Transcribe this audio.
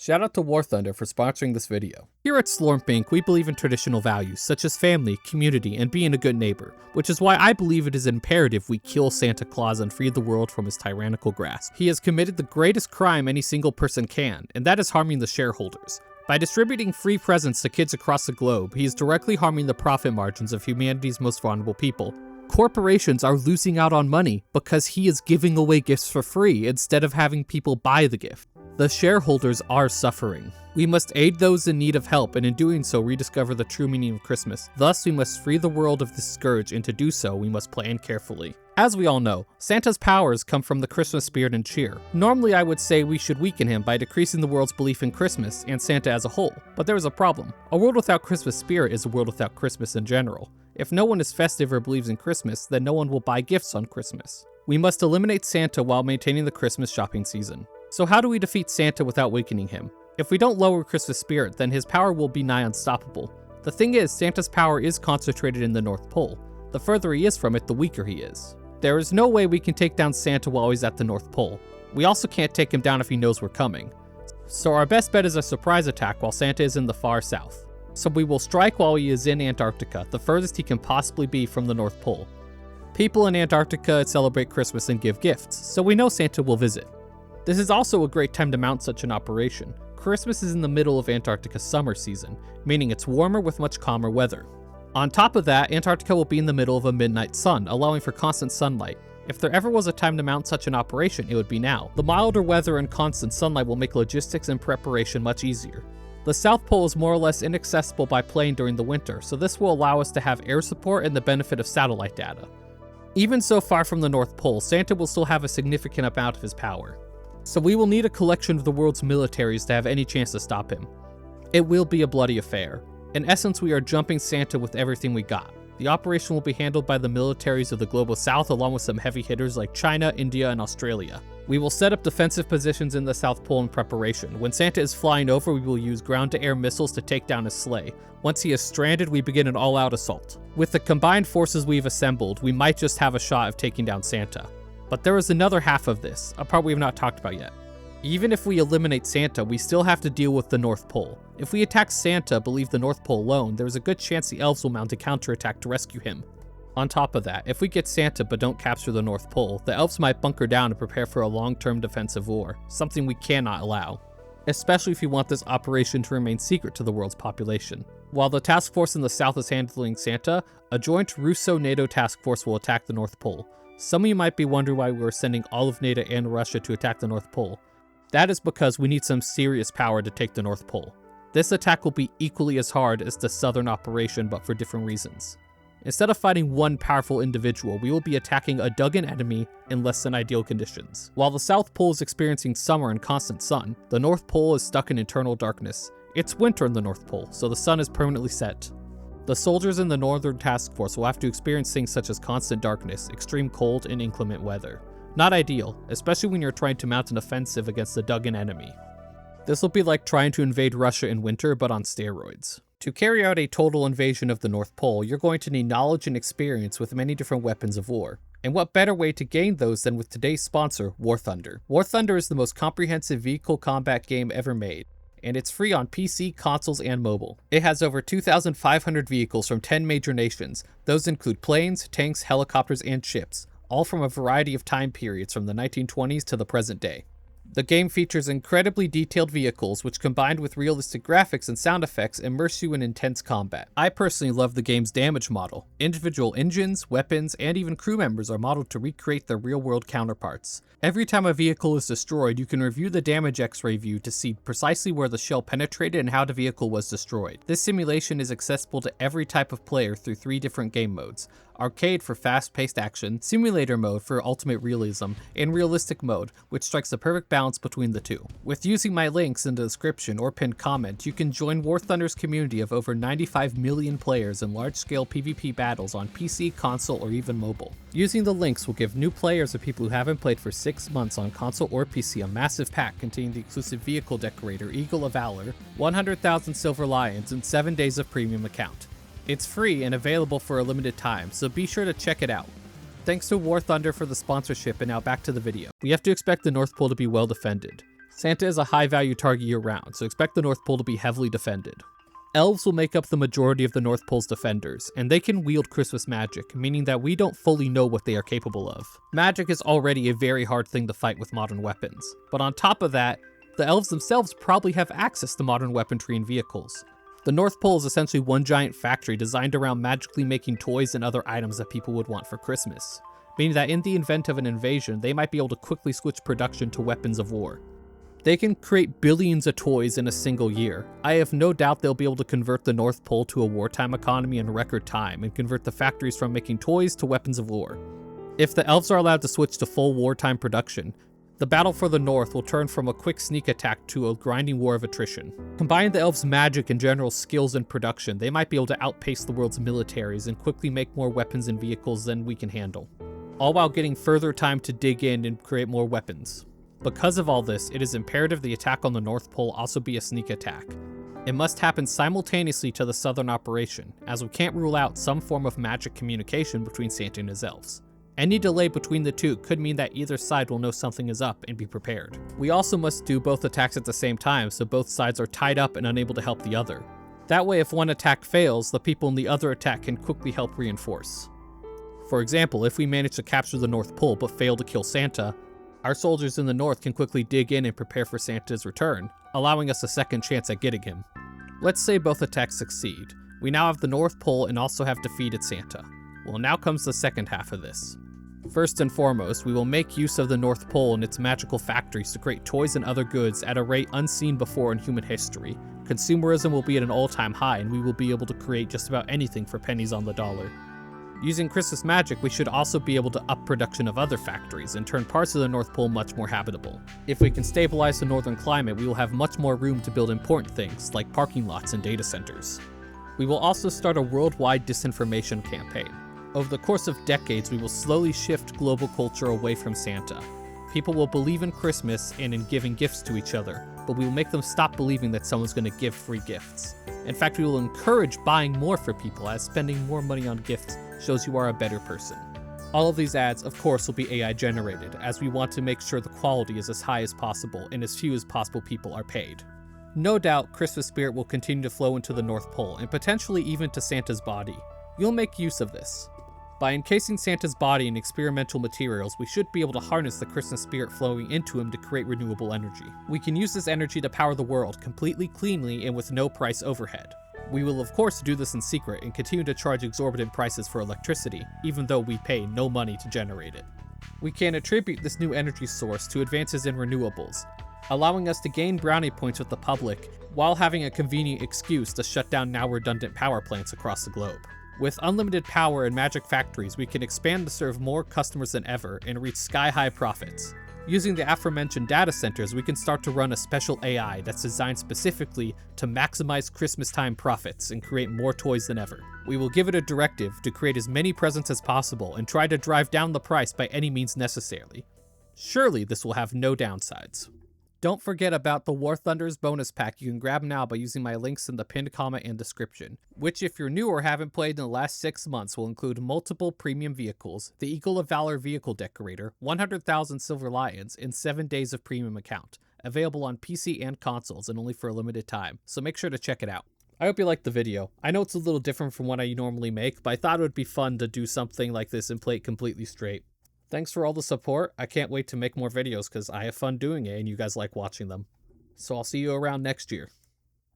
Shout out to War Thunder for sponsoring this video. Here at Slormp Inc., we believe in traditional values such as family, community, and being a good neighbor, which is why I believe it is imperative we kill Santa Claus and free the world from his tyrannical grasp. He has committed the greatest crime any single person can, and that is harming the shareholders. By distributing free presents to kids across the globe, he is directly harming the profit margins of humanity's most vulnerable people. Corporations are losing out on money because he is giving away gifts for free instead of having people buy the gift. The shareholders are suffering. We must aid those in need of help, and in doing so rediscover the true meaning of Christmas. Thus, we must free the world of this scourge, and to do so, we must plan carefully. As we all know, Santa's powers come from the Christmas spirit and cheer. Normally, I would say we should weaken him by decreasing the world's belief in Christmas and Santa as a whole, but there is a problem. A world without Christmas spirit is a world without Christmas in general. If no one is festive or believes in Christmas, then no one will buy gifts on Christmas. We must eliminate Santa while maintaining the Christmas shopping season. So how do we defeat Santa without weakening him? If we don't lower Christmas spirit, then his power will be nigh unstoppable. The thing is, Santa's power is concentrated in the North Pole. The further he is from it, the weaker he is. There is no way we can take down Santa while he's at the North Pole. We also can't take him down if he knows we're coming. So our best bet is a surprise attack while Santa is in the far south. So we will strike while he is in Antarctica, the furthest he can possibly be from the North Pole. People in Antarctica celebrate Christmas and give gifts, so we know Santa will visit. This is also a great time to mount such an operation. Christmas is in the middle of Antarctica's summer season, meaning it's warmer with much calmer weather. On top of that, Antarctica will be in the middle of a midnight sun, allowing for constant sunlight. If there ever was a time to mount such an operation, it would be now. The milder weather and constant sunlight will make logistics and preparation much easier. The South Pole is more or less inaccessible by plane during the winter, so this will allow us to have air support and the benefit of satellite data. Even so far from the North Pole, Santa will still have a significant amount of his power. So we will need a collection of the world's militaries to have any chance to stop him. It will be a bloody affair. In essence, we are jumping Santa with everything we got. The operation will be handled by the militaries of the global south along with some heavy hitters like China, India, and Australia. We will set up defensive positions in the South Pole in preparation. When Santa is flying over, we will use ground-to-air missiles to take down his sleigh. Once he is stranded, we begin an all-out assault. With the combined forces we've assembled, we might just have a shot of taking down Santa. But there is another half of this, a part we have not talked about yet. Even if we eliminate Santa, we still have to deal with the North Pole. If we attack Santa but leave the North Pole alone, there is a good chance the elves will mount a counterattack to rescue him. On top of that, if we get Santa but don't capture the North Pole, the elves might bunker down and prepare for a long-term defensive war, something we cannot allow. Especially if you want this operation to remain secret to the world's population. While the task force in the south is handling Santa, a joint Russo-NATO task force will attack the North Pole. Some of you might be wondering why we are sending all of NATO and Russia to attack the North Pole. That is because we need some serious power to take the North Pole. This attack will be equally as hard as the southern operation, but for different reasons. Instead of fighting one powerful individual, we will be attacking a dug-in enemy in less than ideal conditions. While the South Pole is experiencing summer and constant sun, the North Pole is stuck in eternal darkness. It's winter in the North Pole, so the sun is permanently set. The soldiers in the Northern Task Force will have to experience things such as constant darkness, extreme cold, and inclement weather. Not ideal, especially when you're trying to mount an offensive against a dug-in enemy. This will be like trying to invade Russia in winter, but on steroids. To carry out a total invasion of the North Pole, you're going to need knowledge and experience with many different weapons of war. And what better way to gain those than with today's sponsor, War Thunder. War Thunder is the most comprehensive vehicle combat game ever made, and it's free on PC, consoles, and mobile. It has over 2,500 vehicles from 10 major nations. Those include planes, tanks, helicopters, and ships, all from a variety of time periods from the 1920s to the present day. The game features incredibly detailed vehicles, which combined with realistic graphics and sound effects immerse you in intense combat. I personally love the game's damage model. Individual engines, weapons, and even crew members are modeled to recreate their real-world counterparts. Every time a vehicle is destroyed, you can review the damage X-ray view to see precisely where the shell penetrated and how the vehicle was destroyed. This simulation is accessible to every type of player through 3 different game modes: Arcade for fast-paced action, Simulator mode for ultimate realism, and Realistic mode, which strikes the perfect balance between the two. With using my links in the description or pinned comment, you can join War Thunder's community of over 95 million players in large-scale PvP battles on PC, console, or even mobile. Using the links will give new players or people who haven't played for 6 months on console or PC a massive pack containing the exclusive vehicle decorator Eagle of Valor, 100,000 Silver Lions, and 7 days of premium account. It's free and available for a limited time, so be sure to check it out. Thanks to War Thunder for the sponsorship, and now back to the video. We have to expect the North Pole to be well defended. Santa is a high-value target year-round, so expect the North Pole to be heavily defended. Elves will make up the majority of the North Pole's defenders, and they can wield Christmas magic, meaning that we don't fully know what they are capable of. Magic is already a very hard thing to fight with modern weapons, but on top of that, the elves themselves probably have access to modern weaponry and vehicles. The North Pole is essentially one giant factory designed around magically making toys and other items that people would want for Christmas, meaning that in the event of an invasion, they might be able to quickly switch production to weapons of war. They can create billions of toys in a single year. I have no doubt they'll be able to convert the North Pole to a wartime economy in record time and convert the factories from making toys to weapons of war. If the elves are allowed to switch to full wartime production, the battle for the North will turn from a quick sneak attack to a grinding war of attrition. Combine the elves' magic and general skills in production, they might be able to outpace the world's militaries and quickly make more weapons and vehicles than we can handle, all while getting further time to dig in and create more weapons. Because of all this, it is imperative the attack on the North Pole also be a sneak attack. It must happen simultaneously to the southern operation, as we can't rule out some form of magic communication between Santa and his elves. Any delay between the two could mean that either side will know something is up and be prepared. We also must do both attacks at the same time so both sides are tied up and unable to help the other. That way, if one attack fails, the people in the other attack can quickly help reinforce. For example, if we manage to capture the North Pole but fail to kill Santa, our soldiers in the north can quickly dig in and prepare for Santa's return, allowing us a second chance at getting him. Let's say both attacks succeed. We now have the North Pole and also have defeated Santa. Well, now comes the second half of this. First and foremost, we will make use of the North Pole and its magical factories to create toys and other goods at a rate unseen before in human history. Consumerism will be at an all-time high, and we will be able to create just about anything for pennies on the dollar. Using Christmas magic, we should also be able to up production of other factories and turn parts of the North Pole much more habitable. If we can stabilize the northern climate, we will have much more room to build important things like parking lots and data centers. We will also start a worldwide disinformation campaign. Over the course of decades, we will slowly shift global culture away from Santa. People will believe in Christmas and in giving gifts to each other, but we will make them stop believing that someone's going to give free gifts. In fact, we will encourage buying more for people, as spending more money on gifts shows you are a better person. All of these ads, of course, will be AI generated, as we want to make sure the quality is as high as possible and as few as possible people are paid. No doubt, Christmas spirit will continue to flow into the North Pole, and potentially even to Santa's body. You'll make use of this. By encasing Santa's body in experimental materials, we should be able to harness the Christmas spirit flowing into him to create renewable energy. We can use this energy to power the world completely cleanly and with no price overhead. We will of course do this in secret and continue to charge exorbitant prices for electricity, even though we pay no money to generate it. We can attribute this new energy source to advances in renewables, allowing us to gain brownie points with the public while having a convenient excuse to shut down now redundant power plants across the globe. With unlimited power and magic factories, we can expand to serve more customers than ever and reach sky-high profits. Using the aforementioned data centers, we can start to run a special AI that's designed specifically to maximize Christmas time profits and create more toys than ever. We will give it a directive to create as many presents as possible and try to drive down the price by any means necessary. Surely this will have no downsides. Don't forget about the War Thunders bonus pack. You can grab now by using my links in the pinned comment and description, which if you're new or haven't played in the last 6 months will include multiple premium vehicles, the Eagle of Valor vehicle decorator, 100,000 Silver Lions, and 7 days of premium account, available on PC and consoles and only for a limited time, so make sure to check it out. I hope you liked the video. I know it's a little different from what I normally make, but I thought it would be fun to do something like this and play it completely straight. Thanks for all the support. I can't wait to make more videos because I have fun doing it and you guys like watching them. So I'll see you around next year.